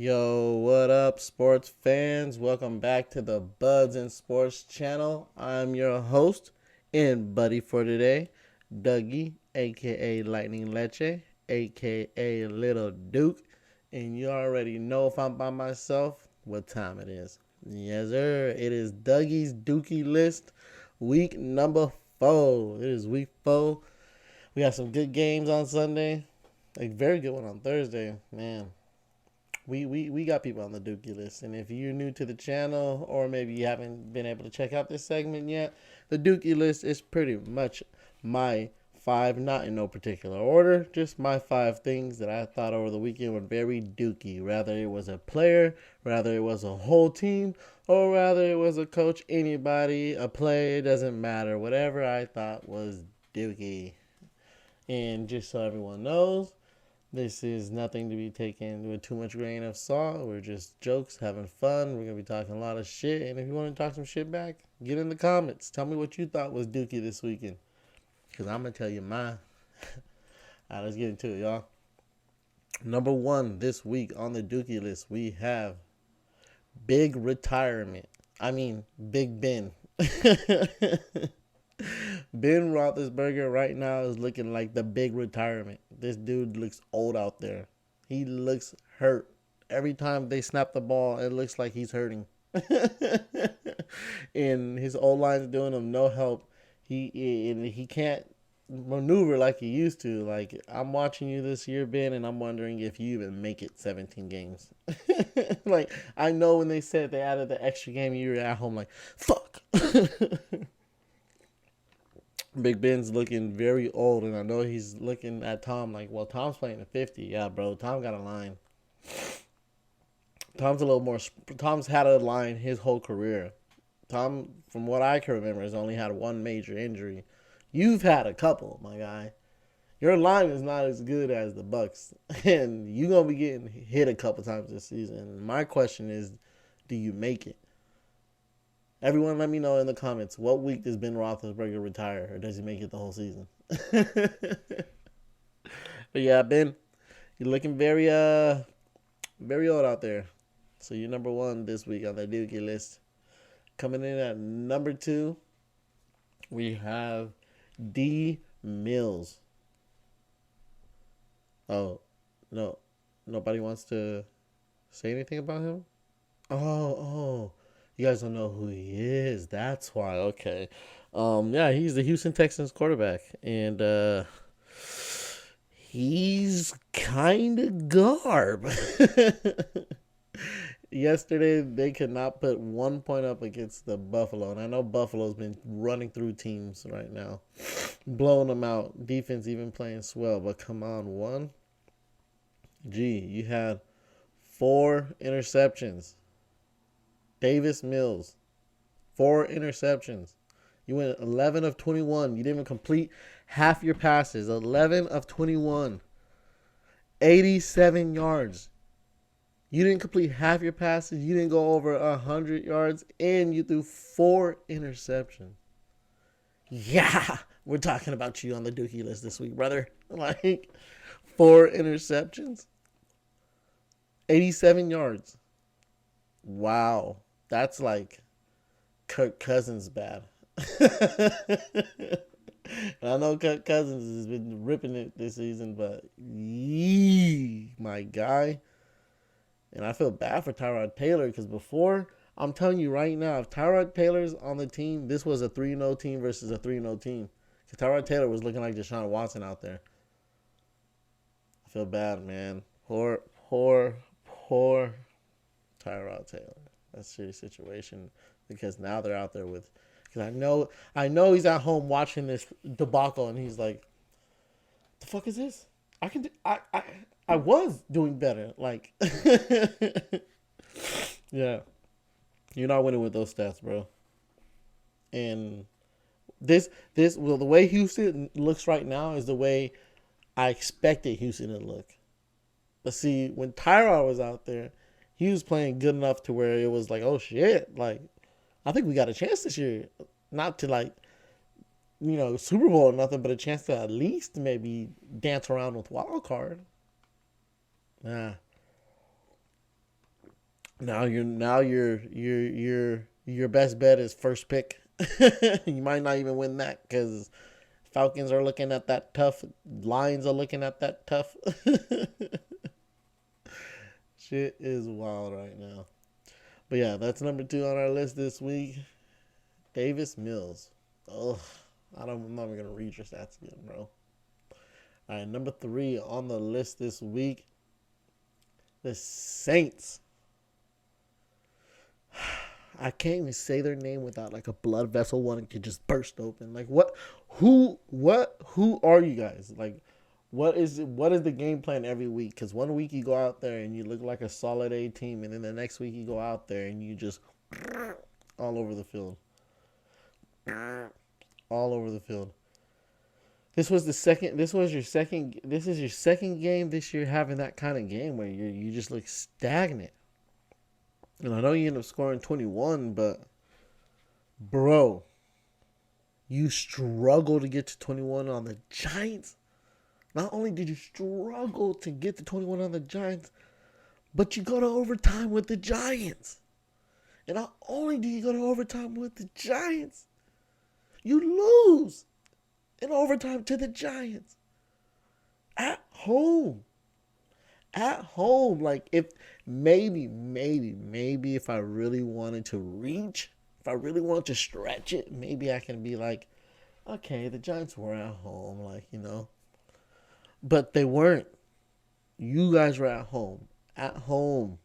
Yo, what up, sports fans? Welcome back to the Buds and Sports channel. I'm your host and buddy for today, Dougie, aka Lightning Leche, aka Little Duke. And you already know if I'm by myself what time it is. Yes, sir. It is Dougie's Dookie List, week number 4. It is week 4. We have some good games on Sunday. A very good one on Thursday. Man, we got people on the Dookie list. And if you're new to the channel or maybe you haven't been able to check out this segment yet, the Dookie list is pretty much my 5, not in no particular order, just my 5 things that I thought over the weekend were very Dookie. Rather it was a player, rather it was a whole team, or rather it was a coach, anybody, a play, it doesn't matter. Whatever I thought was Dookie. And just so everyone knows, this is nothing to be taken with too much grain of salt. We're just jokes, having fun. We're going to be talking a lot of shit. And if you want to talk some shit back, get in the comments. Tell me what you thought was Dookie this weekend. Because I'm going to tell you mine. All right, let's get into it, y'all. Number 1 this week on the Dookie list, we have Big Retirement. I mean, Big Ben. Ben Roethlisberger right now is looking like the big retirement. This dude looks old out there. He looks hurt. Every time they snap the ball, it looks like he's hurting. And his O-line's doing him no help. He can't maneuver like he used to. Like, I'm watching you this year, Ben, and I'm wondering if you even make it 17 games. Like, I know when they said they added the extra game, you were at home like, fuck. Big Ben's looking very old, and I know he's looking at Tom like, well, Tom's playing at 50. Yeah, bro, Tom got a line. Tom's a little more. Tom's had a line his whole career. Tom, from what I can remember, has only had one major injury. You've had a couple, my guy. Your line is not as good as the Bucks, and you're gonna be getting hit a couple times this season. My question is, do you make it? Everyone, let me know in the comments, what week does Ben Roethlisberger retire, or does he make it the whole season? But yeah, Ben, you're looking very old out there. So you're number 1 this week on the Dookie list. Coming in at number 2, we have D Mills. Oh, no, nobody wants to say anything about him. Oh, you guys don't know who he is. That's why. Okay. Yeah, he's the Houston Texans quarterback, and he's kind of garb. Yesterday, they could not put 1 point up against the Buffalo, and I know Buffalo's been running through teams right now, blowing them out. Defense even playing swell, but come on, one. Gee, you had 4 interceptions. Davis Mills, 4 interceptions. You went 11 of 21. You didn't even complete half your passes. 11 of 21. 87 yards. You didn't complete half your passes. You didn't go over 100 yards. And you threw 4 interceptions. Yeah, we're talking about you on the Dookie list this week, brother. Like, 4 interceptions. 87 yards. Wow. That's like Kirk Cousins bad. I know Kirk Cousins has been ripping it this season, but yee, my guy. And I feel bad for Tyrod Taylor because before, I'm telling you right now, if Tyrod Taylor's on the team, this was a 3-0 team versus a 3-0 team. Because Tyrod Taylor was looking like Deshaun Watson out there. I feel bad, man. Poor Tyrod Taylor. That's a shitty situation because now they're out there with. Because I know he's at home watching this debacle and he's like, "The fuck is this? I was doing better." Like, yeah, you're not winning with those stats, bro. And well, the way Houston looks right now is the way I expected Houston to look. But see, when Tyrod was out there, he was playing good enough to where it was like, oh shit, like, I think we got a chance this year. Not to like, Super Bowl or nothing, but a chance to at least maybe dance around with wild card. Nah. Your best bet is first pick. You might not even win that because Falcons are looking at that tough. Lions are looking at that tough. Shit is wild right now. But yeah, that's number 2 on our list this week. Davis Mills. Oh, I'm not even gonna read your stats again, bro. All right, number 3 on the list this week. The Saints. I can't even say their name without like a blood vessel wanting to just burst open. Like what? Who are you guys? Like, what is the game plan every week? Because one week you go out there and you look like a solid A team, and then the next week you go out there and you just all over the field, all over the field. This was the second. This was your second. This is your second game this year having that kind of game where you just look stagnant. And I know you end up scoring 21, but bro, you struggle to get to 21 on the Giants. Not only did you struggle to get to 21 on the Giants, but you go to overtime with the Giants. And not only do you go to overtime with the Giants, you lose in overtime to the Giants at home. At home, like if maybe if I really wanted to reach, if I really wanted to stretch it, maybe I can be like, okay, the Giants were at home, like, but they weren't. You guys were at home. At home.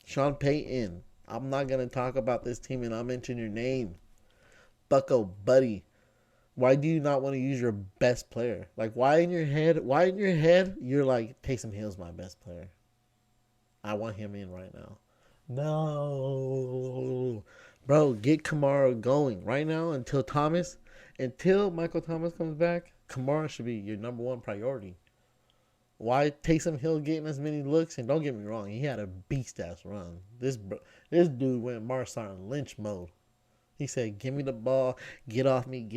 Sean Payton. I'm not gonna talk about this team and I'll mention your name. Bucko, buddy. Why do you not want to use your best player? Like, why in your head, you're like, Taysom Hill's my best player. I want him in right now. No. Bro, get Kamara going. Right now, until Michael Thomas comes back, Kamara should be your number 1 priority. Why Taysom Hill getting as many looks? And don't get me wrong, he had a beast-ass run. This dude went Marshawn Lynch mode. He said, give me the ball, get off me.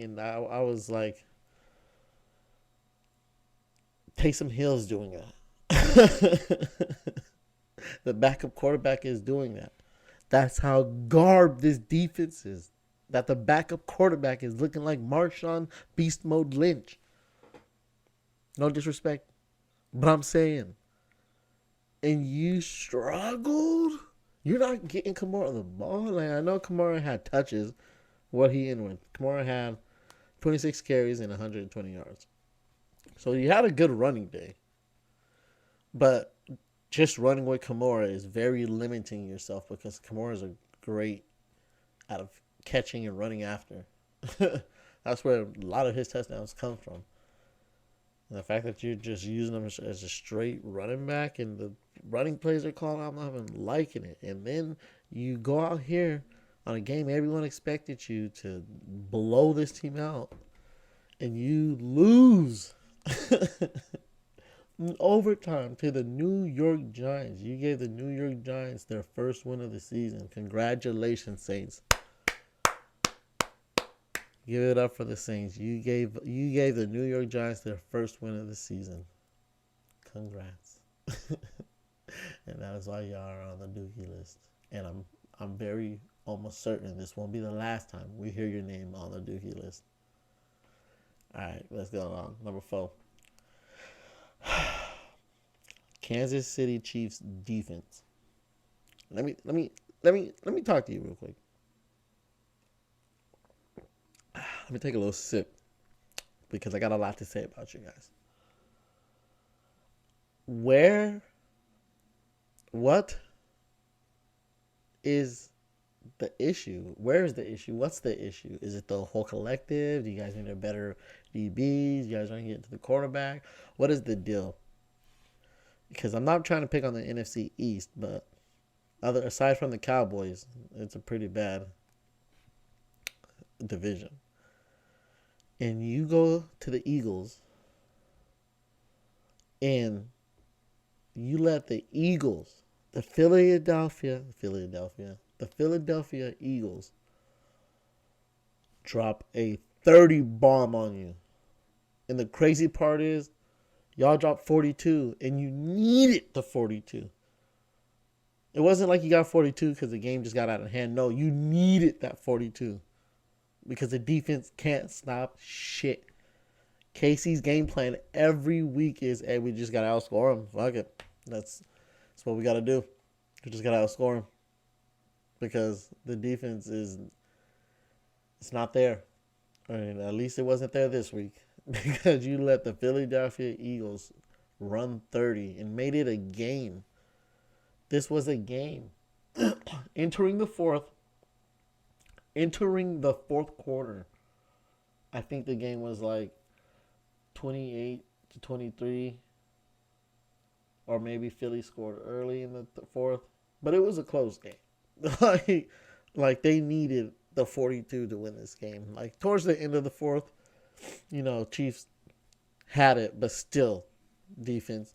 And I was like, Taysom Hill's doing that. The backup quarterback is doing that. That's how garbed this defense is. That the backup quarterback is looking like Marshawn Beast Mode Lynch. No disrespect, but I'm saying. And you struggled? You're not getting Kamara the ball. Like, I know Kamara had touches. What he in with? Kamara had 26 carries and 120 yards. So you had a good running day. But just running with Kamara is very limiting yourself because Kamara is great out of catching and running after. That's where a lot of his touchdowns come from. And the fact that you're just using him as a straight running back and the running plays are called, I'm not even liking it. And then you go out here on a game everyone expected you to blow this team out, and you lose in overtime to the New York Giants. You gave the New York Giants their first win of the season. Congratulations, Saints. Give it up for the Saints. You gave the New York Giants their first win of the season. Congrats. And that is why y'all are on the Dookie list. And I'm very almost certain this won't be the last time we hear your name on the Dookie list. All right, let's go on. Number 4. Kansas City Chiefs defense. Let me talk to you real quick. Let me take a little sip because I got a lot to say about you guys. What is the issue? Where is the issue? What's the issue? Is it the whole collective? Do you guys need a better DBs? You guys want to get into the quarterback? What is the deal? Because I'm not trying to pick on the NFC East, but aside from the Cowboys, it's a pretty bad division. And you go to the Eagles and you let the Eagles, the Philadelphia Eagles drop a 30 bomb on you. And the crazy part is y'all dropped 42 and you needed the 42. It wasn't like you got 42 because the game just got out of hand. No, you needed that 42 because the defense can't stop shit. KC's game plan every week is, hey, we just got to outscore them. Fuck it. That's what we got to do. We just got to outscore them because the defense it's not there. I mean, at least it wasn't there this week because you let the Philadelphia Eagles run 30 and made it a game. This was a game. Entering the fourth quarter, I think the game was like 28-23, or maybe Philly scored early in the fourth, but it was a close game. like they needed the 42 to win this game. Like towards the end of the fourth, Chiefs had it, but still, defense.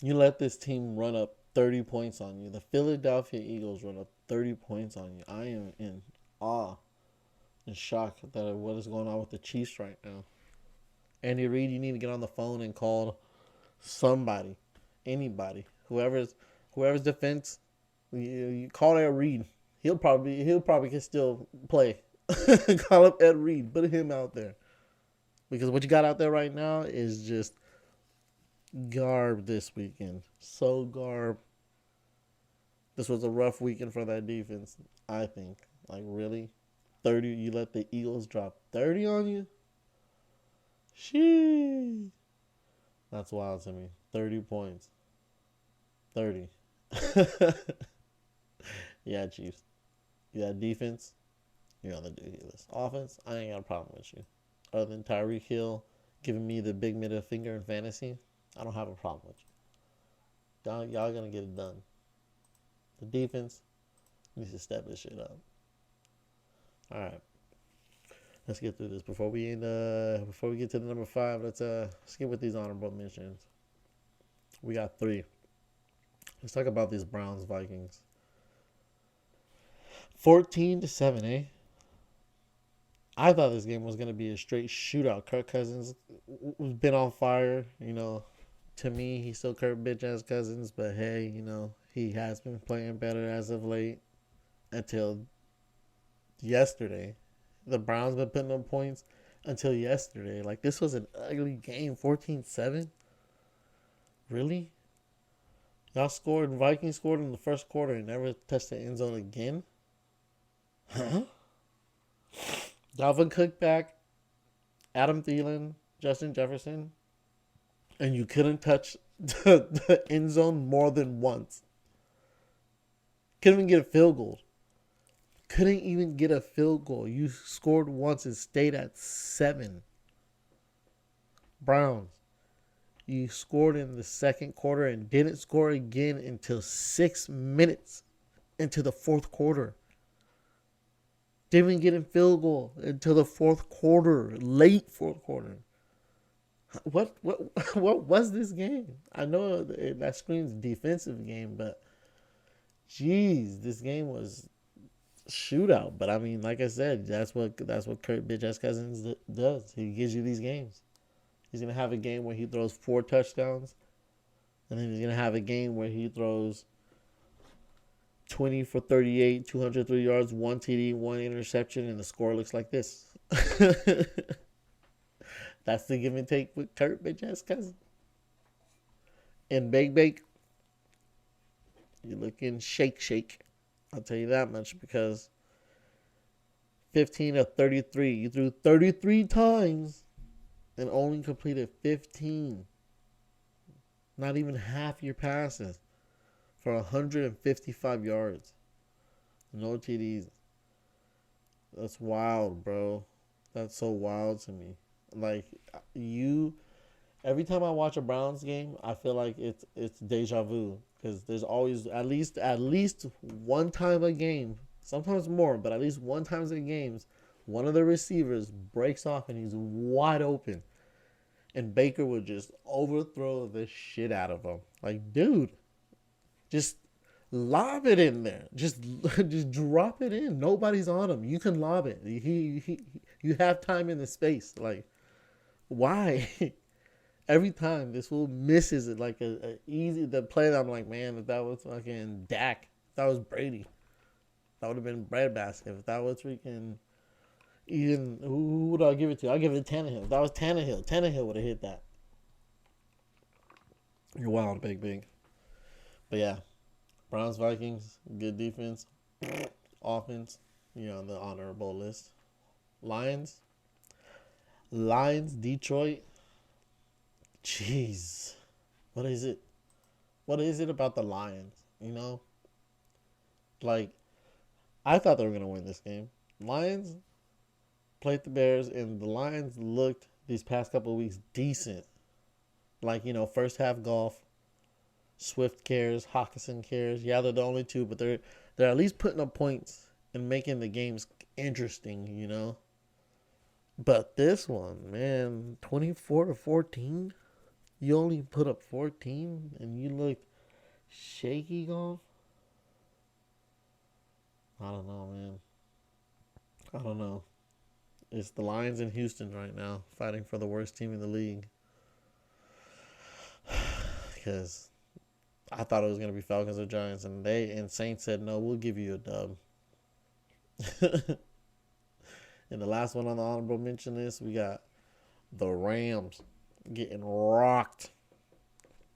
You let this team run up 30 points on you. The Philadelphia Eagles run up 30 points on you. I am in awe and shock that what is going on with the Chiefs right now. Andy Reid, you need to get on the phone and call somebody, anybody, whoever's defense. You call Ed Reid. He'll probably can still play. Call up Ed Reid. Put him out there because what you got out there right now is just garb this weekend. So garb. This was a rough weekend for that defense, I think. Like, really? 30, you let the Eagles drop 30 on you? Sheesh. That's wild to me. 30 points. 30. Yeah, Chiefs. You got defense, you're on the Dookie List. Offense, I ain't got a problem with you. Other than Tyreek Hill giving me the big middle finger in fantasy, I don't have a problem with you. Y'all gonna get it done. The defense needs to step this shit up. All right, let's get through this before we get to the number 5. Let's skip with these honorable mentions. We got 3. Let's talk about these Browns Vikings. 14-7, eh? I thought this game was gonna be a straight shootout. Kirk Cousins was been on fire, To me, he's still Kirk bitch ass Cousins, but hey, he has been playing better as of late until yesterday. The Browns been putting up points until yesterday. Like, this was an ugly game. 14-7? Really? Vikings scored in the first quarter and never touched the end zone again? Huh? Dalvin Cook back, Adam Thielen, Justin Jefferson, and you couldn't touch the end zone more than once. Couldn't even get a field goal. You scored once and stayed at 7. Browns, you scored in the second quarter and didn't score again until 6 minutes into the fourth quarter. Didn't even get a field goal until the fourth quarter, late fourth quarter. What was this game? I know that screams defensive game, but jeez, this game was shootout. But I mean, like I said, that's what Kirk bitch ass Cousins does. He gives you these games. He's gonna have a game where he throws 4 touchdowns, and then he's gonna have a game where he throws 20 for 38, 203 yards, 1 TD, 1 interception, and the score looks like this. That's the give and take with Kurt bitch ass Cousins. And Bake, you're looking shake. I'll tell you that much because 15 of 33. You threw 33 times and only completed 15. Not even half your passes for 155 yards. No TDs. That's wild, bro. That's so wild to me. Like, every time I watch a Browns game, I feel like it's deja vu because there's always at least one time a game, sometimes more, but at least one time in games, one of the receivers breaks off and he's wide open, and Baker would just overthrow the shit out of him. Like, dude, just lob it in there. Just drop it in. Nobody's on him. You can lob it. You have time in the space. Like, why? Every time this fool misses it like a easy the play that I'm like, man, if that was fucking Dak, if that was Brady, that would have been breadbasket. If that was freaking even who would I give it to? I'll give it to Tannehill. If that was Tannehill, Tannehill would have hit that. You're wild, big. But yeah, Browns Vikings, good defense, offense, the honorable list. Lions, Detroit. Jeez, what is it? What is it about the Lions? Like I thought they were gonna win this game. Lions played the Bears, and the Lions looked these past couple of weeks decent. Like first half golf, Swift cares, Hawkinson cares. Yeah, they're the only two, but they're at least putting up points and making the games interesting. But this one, man, 24-14. You only put up 14, and you looked shaky golf. I don't know, man. I don't know. It's the Lions in Houston right now, fighting for the worst team in the league. Because I thought it was gonna be Falcons or Giants, and Saints said no, we'll give you a dub. And the last one on the honorable mention list, we got the Rams getting rocked.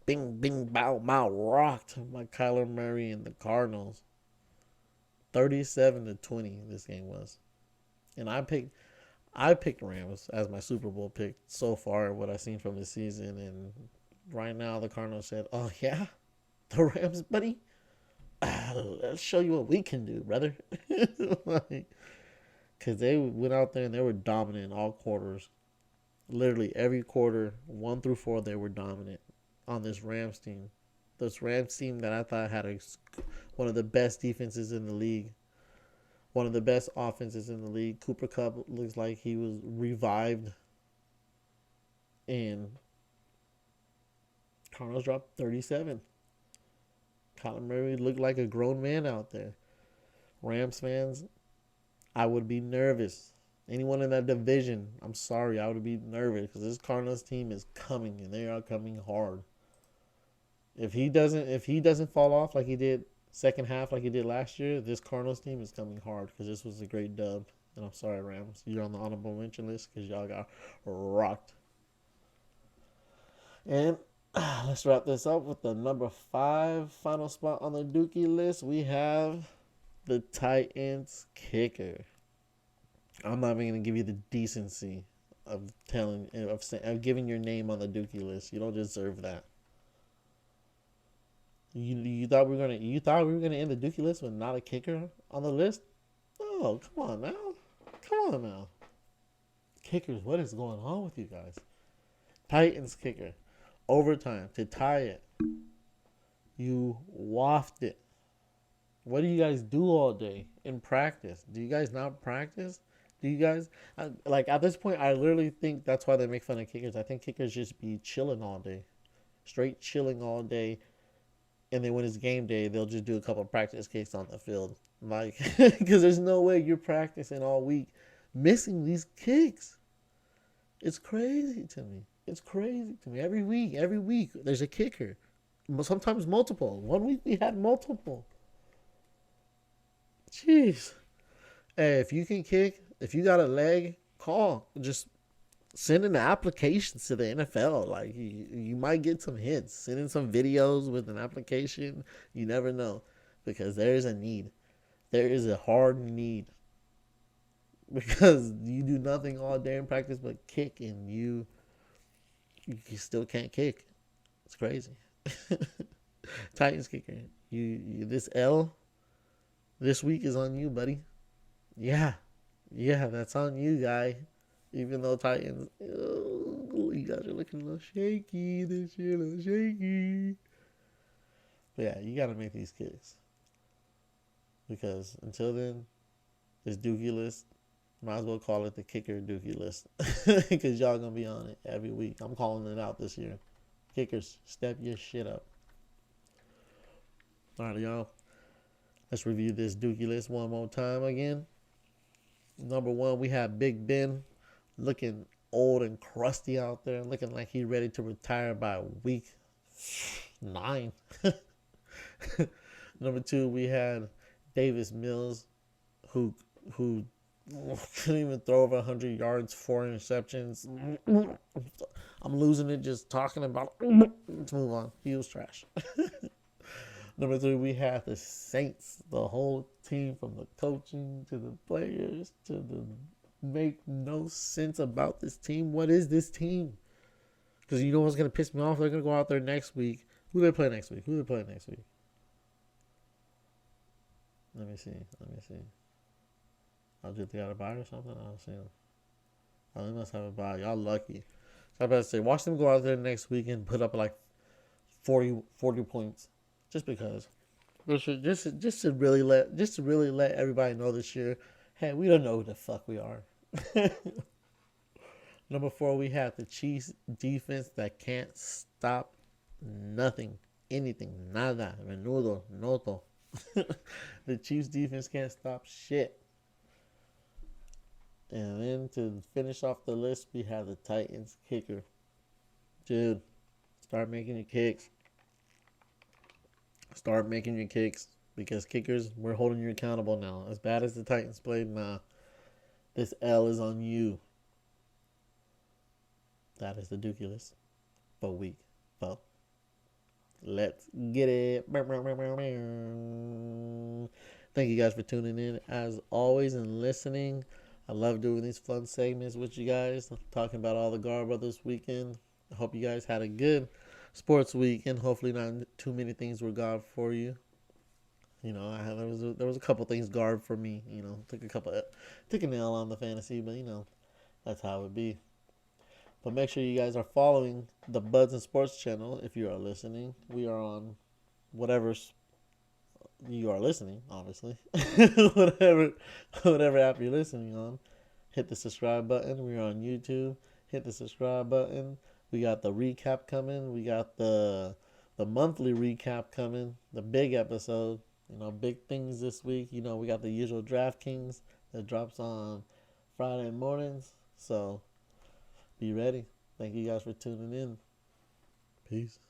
Bing, bing, bow, bow, rocked by Kyler Murray and the Cardinals. 37-20 this game was. And I picked Rams as my Super Bowl pick so far, what I've seen from the season. And right now the Cardinals said, oh yeah, the Rams, buddy? Let's show you what we can do, brother. Because they went out there and they were dominant in all quarters. Literally every quarter, 1 through 4, they were dominant on this Rams team. This Rams team that I thought had one of the best defenses in the league. One of the best offenses in the league. Cooper Kupp looks like he was revived. And Cardinals dropped 37. Kyler Murray looked like a grown man out there. Rams fans, I would be nervous. Anyone in that division, I'm sorry, I would be nervous because this Cardinals team is coming, and they are coming hard. If he doesn't fall off like he did second half like he did last year, this Cardinals team is coming hard because this was a great dub. And I'm sorry, Rams, you're on the honorable mention list because y'all got rocked. And let's wrap this up with the number 5 final spot on the Dookie list. We have the Titans kicker. I'm not even gonna give you the decency of giving your name on the Dookie list. You don't deserve that. You thought we were gonna end the Dookie list with not a kicker on the list? Oh, come on now. Kickers, what is going on with you guys? Titans kicker, overtime to tie it. You waffed it. What do you guys do all day in practice? Do you guys not practice? Do you guys at this point? I literally think that's why they make fun of kickers. I think kickers just be chilling all day, straight chilling all day, and then when it's game day, they'll just do a couple of practice kicks on the field, because there's no way you're practicing all week, missing these kicks. It's crazy to me. Every week, there's a kicker. Sometimes multiple. 1 week we had multiple. Jeez. Hey, if you can kick, if you got a leg, call. Just send in the applications to the NFL. Like, you might get some hits. Send in some videos with an application. You never know. Because there is a need. There is a hard need. Because you do nothing all day in practice but kick, and you still can't kick. It's crazy. Titans kicker. This L this week is on you, buddy. Yeah, that's on you, guy. Even though Titans, you guys are looking a little shaky this year, But yeah, you got to make these kicks. Because until then, this Dookie list, might as well call it the kicker Dookie list. Because y'all going to be on it every week. I'm calling it out this year. Kickers, step your shit up. All right, y'all. Let's review this Dookie list one more time again. Number 1, we have Big Ben looking old and crusty out there, looking like he's ready to retire by week 9. Number 2, we had Davis Mills, who couldn't even throw over 100 yards, 4 interceptions. I'm losing it just talking about it. Let's move on. He was trash. Number 3, we have the Saints, the whole team, from the coaching to the players to the make no sense about this team. What is this team? Because you know what's going to piss me off? They're going to go out there next week. Who they play next week? Let me see. Oh, did they got a bye or something? I don't see them. Oh, they must have a bye. Y'all lucky. So I about to say, watch them go out there next week and put up like 40 points. Just because. Just to really let everybody know this year, hey, we don't know who the fuck we are. Number 4, we have the Chiefs defense that can't stop nothing, anything, nada, menudo, noto. The Chiefs defense can't stop shit. And then to finish off the list, we have the Titans kicker. Dude, start making your kicks. Start making your kicks, because kickers, we're holding you accountable now. As bad as the Titans played, nah, this L is on you. That is the Dookie List for week 4. Let's get it. Thank you guys for tuning in as always and listening. I love doing these fun segments with you guys, talking about all the Gar Brothers weekend. I hope you guys had a good sports weekend. Hopefully not too many things were God for you. You know, there was a couple things guard for me. You know, took an L on the fantasy, but you know, that's how it be. But make sure you guys are following the Buds and Sports channel if you are listening. We are on whatever you are listening, obviously. whatever app you're listening on. Hit the subscribe button. We're on YouTube. Hit the subscribe button. We got the recap coming. We got the monthly recap coming. The big episode. You know, big things this week. You know, we got the usual DraftKings that drops on Friday mornings. So be ready. Thank you guys for tuning in. Peace.